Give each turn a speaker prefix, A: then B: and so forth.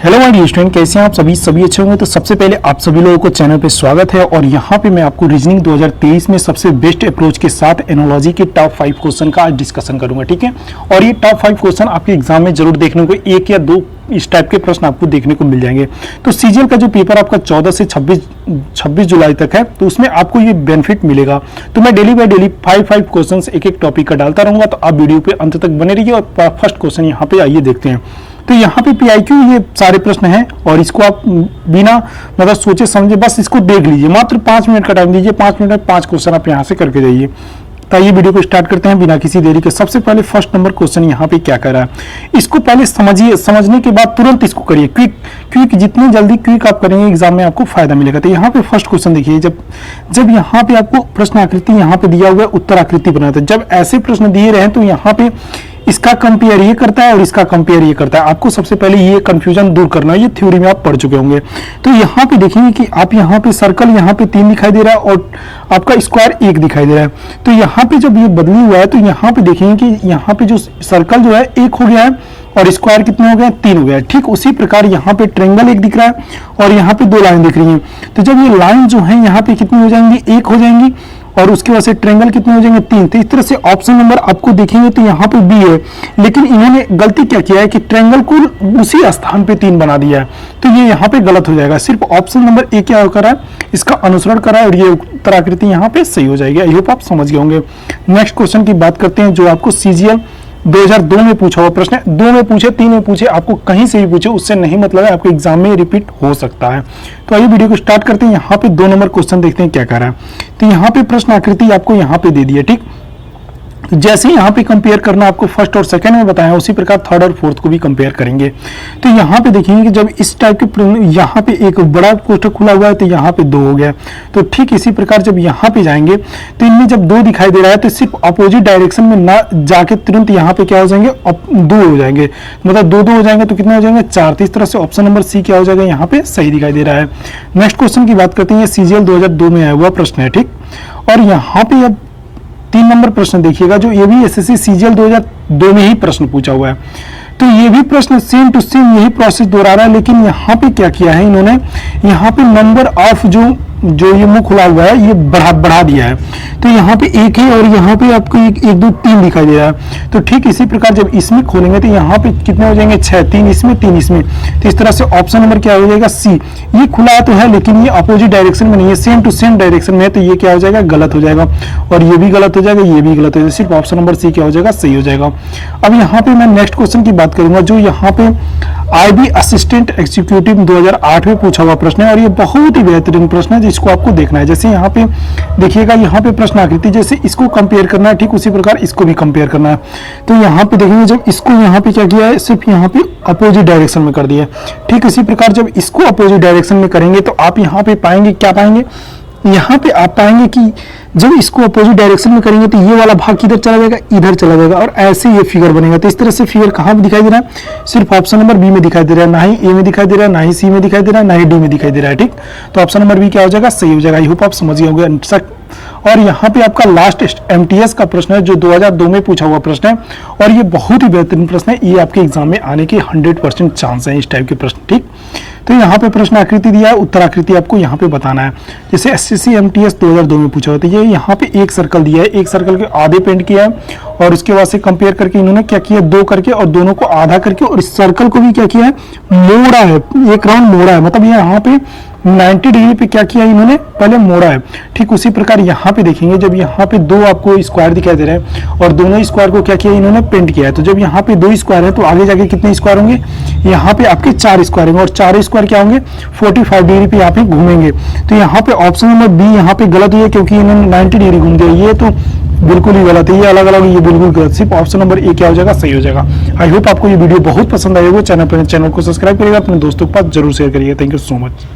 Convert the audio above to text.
A: Hello my dear student, कैसे हैं आप सभी अच्छे होंगे। तो सबसे पहले आप सभी लोगों को चैनल पे स्वागत है और यहाँ पे मैं आपको रीजनिंग 2023 में सबसे बेस्ट अप्रोच के साथ एनालॉजी के टॉप 5 क्वेश्चन का आज डिस्कशन करूंगा, ठीक है। और ये टॉप 5 क्वेश्चन आपके एग्जाम में जरूर देखने को एक या दो इस टाइप के प्रश्न आपको देखने को मिल जाएंगे। तो सीजीएल का जो पेपर आपका 14 से 26 जुलाई तक है, तो उसमें आपको ये बेनिफिट मिलेगा। तो मैं डेली बाय डेली 5 क्वेश्चन एक टॉपिक का डालता रहूंगा, तो आप वीडियो पे अंत तक बने रहिए। और फर्स्ट क्वेश्चन यहाँ पे आइए देखते हैं। तो यहाँ पे पीआईक्यू ये सारे प्रश्न हैं और इसको आप बिना मतलब सोचे समझे बस इसको देख लीजिए। मात्र 5 मिनट का टाइम दीजिए, 5 मिनट में 5 क्वेश्चन आप यहाँ से करके जाइए। तो ये वीडियो को स्टार्ट करते हैं बिना किसी देरी के। सबसे पहले फर्स्ट नंबर क्वेश्चन यहाँ पे क्या कर रहा है, इसको पहले समझिए। समझने के बाद तुरंत इसको करिए। क्विक जितनी जल्दी क्विक आप करेंगे एग्जाम में आपको फायदा मिलेगा। तो यहाँ पे फर्स्ट क्वेश्चन देखिए, जब यहाँ पे आपको प्रश्न आकृति यहाँ पे दिया हुआ है, उत्तर आकृति बनाते हैं। जब ऐसे प्रश्न दिए रहे तो यहाँ पे इसका कंपेयर ये करता है और इसका कंपेयर ये करता है। आपको सबसे पहले ये कंफ्यूजन दूर करना है। ये थ्योरी में आप पढ़ चुके होंगे। तो यहाँ पे देखेंगे कि आप यहाँ पे सर्कल यहाँ पे 3 दिखाई दे रहा है और आपका स्क्वायर 1 दिखाई दे रहा है। तो यहाँ पे जब ये बदली हुआ है तो यहाँ पे देखेंगे कि यहाँ पे जो सर्कल जो है 1 हो गया है और स्क्वायर कितने हो गए, 3 हो गया है। ठीक उसी प्रकार यहाँ पे ट्रायंगल 1 दिख रहा है और यहाँ पे 2 लाइन दिख रही है। तो जब ये लाइन जो है यहाँ पे कितनी हो जाएंगी, 1 हो जाएंगी और उसके बाद से ट्रायंगल कितने हो जाएंगे, 3। तो इस तरह से ऑप्शन नंबर आपको देखेंगे तो यहाँ पे बी है, लेकिन इन्होंने गलती क्या किया है कि ट्रायंगल को उसी स्थान पे 3 बना दिया है। तो ये यहाँ पे गलत हो जाएगा। सिर्फ ऑप्शन नंबर ए क्या कर रहा है, इसका अनुसरण कर रहा है और ये उत्तराकृति यहाँ पे सही हो जाएगी। आई होप आप समझ गए होंगे। नेक्स्ट क्वेश्चन की बात करते हैं, जो आपको सीजीएल 2002 में पूछा हुआ प्रश्न है। 2 में पूछे, 3 में पूछे, आपको कहीं से भी पूछे उससे नहीं मतलब है, आपके एग्जाम में रिपीट हो सकता है। तो आइए वीडियो को स्टार्ट करते हैं। यहाँ पे 2 नंबर क्वेश्चन देखते हैं क्या कर रहा है। तो यहाँ पे प्रश्न आकृति आपको यहाँ पे दे दी है, ठीक। तो जैसे यहाँ पे कंपेयर करना आपको फर्स्ट और सेकंड में बताया, उसी प्रकार थर्ड और फोर्थ को भी कंपेयर करेंगे। तो यहाँ पे देखेंगे कि जब इस टाइप के यहाँ पे एक बड़ा कोष्ठक खुला हुआ है तो यहाँ पे 2 हो गया। तो ठीक इसी प्रकार जब यहाँ पे जाएंगे तो इनमें जब 2 दिखाई दे रहा है तो सिर्फ अपोजिट डायरेक्शन में ना जाके तुरंत यहाँ पे क्या हो जाएंगे, 2 हो जाएंगे। मतलब 2 हो जाएंगे तो कितने हो जाएंगे, 4। तो इस तरह से ऑप्शन नंबर सी क्या हो जाएगा, यहाँ पे सही दिखाई दे रहा है। नेक्स्ट क्वेश्चन की बात करते हैं। सीजीएल 2002 में आया हुआ प्रश्न है, ठीक। और यहाँ पे अब 3 नंबर प्रश्न देखिएगा, जो ये भी एसएससी सीजीएल 2002 में ही प्रश्न पूछा हुआ है। तो ये भी प्रश्न सेम टू सेम यही प्रोसेस दोहरा रहा है, लेकिन यहाँ पे क्या किया है इन्होंने, यहाँ पे नंबर ऑफ जो ये मुंह खुला हुआ है ये बढ़ा दिया है। तो यहाँ पे 1 है और यहाँ पे आपको 1 2 3 दिखाई दे रहा है। तो ठीक इसी प्रकार जब इसमें खोलेंगे तो यहाँ पे कितने हो जाएंगे, 6, 3 इसमें 3 इसमें। तो इस तरह से ऑप्शन नंबर क्या हो जाएगा, सी। ये खुला तो है लेकिन ये अपोजिट डायरेक्शन में नहीं है, सेम टू सेम डायरेक्शन में है। तो ये क्या हो जाएगा, गलत हो जाएगा। और ये भी गलत हो जाएगा, ये भी गलत हो जाएगा। सिर्फ ऑप्शन नंबर सी क्या हो जाएगा, सही हो जाएगा। अब यहाँ पे मैं नेक्स्ट क्वेश्चन की बात करूंगा, जो यहाँ पे आईबी असिस्टेंट एग्जीक्यूटिव 2008 में पूछा हुआ प्रश्न है और ये बहुत ही बेहतरीन प्रश्न है जिसको आपको देखना है। जैसे यहाँ पे देखिएगा, यहाँ पे प्रश्न आकृति जैसे इसको कंपेयर करना है, ठीक उसी प्रकार इसको भी कंपेयर करना है। तो यहाँ पे देखेंगे जब इसको यहाँ पे क्या किया है, सिर्फ यहाँ पे अपोजिट डायरेक्शन में कर दिया है। ठीक इसी प्रकार जब इसको अपोजिट डायरेक्शन में करेंगे तो आप यहाँ पे पाएंगे, क्या पाएंगे, यहाँ पे आप पाएंगे कि जब इसको अपोजिट डायरेक्शन में करेंगे तो ये वाला भाग किधर चला जाएगा, इधर चला जाएगा और ऐसे ये फिगर बनेगा। तो इस तरह से फिगर कहाँ पे दिखाई दे रहा है, सिर्फ ऑप्शन नंबर बी में दिखाई दे रहा है, ना ही ए में दिखाई दे रहा है, ना ही सी में दिखाई दे रहा है, ना ही डी में दिखाई दे रहा है, ठीक। तो ऑप्शन नंबर बी क्या हो जाएगा, सही हो जाएगा। आई होप आप समझ गए होंगे। और यहाँ पे आपका लास्ट एमटीएस का प्रश्न है, जो 2002 में पूछा हुआ प्रश्न है और ये बहुत ही बेहतरीन प्रश्न है। ये आपके एग्जाम में आने के 100% चांस है इस टाइप के प्रश्न, ठीक। तो यहाँ पे प्रश्न आकृति दिया है, उत्तराकृति आपको यहाँ पे बताना है। जैसे एसएससी एमटीएस 2002 में पूछा हुआ था, ये यहाँ पे एक सर्कल दिया है, एक सर्कल के आधे पेंट किया है और उसके बाद से कंपेयर करके इन्होंने क्या किया, 2 करके और दोनों को आधा करके और इस सर्कल को भी क्या किया है, मोड़ा है, एक राउंड मोड़ा है। मतलब ये यहाँ पे 90 डिग्री पे क्या किया इन्होंने, पहले मोड़ा है। ठीक उसी प्रकार यहाँ पे देखेंगे, जब यहाँ पे 2 आपको स्क्वायर दिखाई दे रहे हैं और दोनों स्क्वायर को क्या किया इन्होंने, पेंट किया है। तो जब यहाँ पे 2 स्क्वायर है तो आगे जाके कितने स्क्वायर होंगे, यहाँ पे आपके 4 स्क्वायर होंगे और 4 स्क्वायर क्या होंगे, 45 डिग्री पे यहाँ पे घूमेंगे। तो यहाँ पे ऑप्शन नंबर बी यहाँ पे गलत हुई है क्योंकि इन्होंने 90 डिग्री घूम दिया। ये तो बिल्कुल ही गलत है, ये अलग अलग, ये बिल्कुल गलत। सिर्फ ऑप्शन नंबर ए क्या हो जाएगा, सही हो जाएगा। आई होप आपको ये वीडियो बहुत पसंद आएगा। चैनल को सब्सक्राइब करिएगा, अपने दोस्तों के पास जरूर शेयर करिएगा। Thank you so much.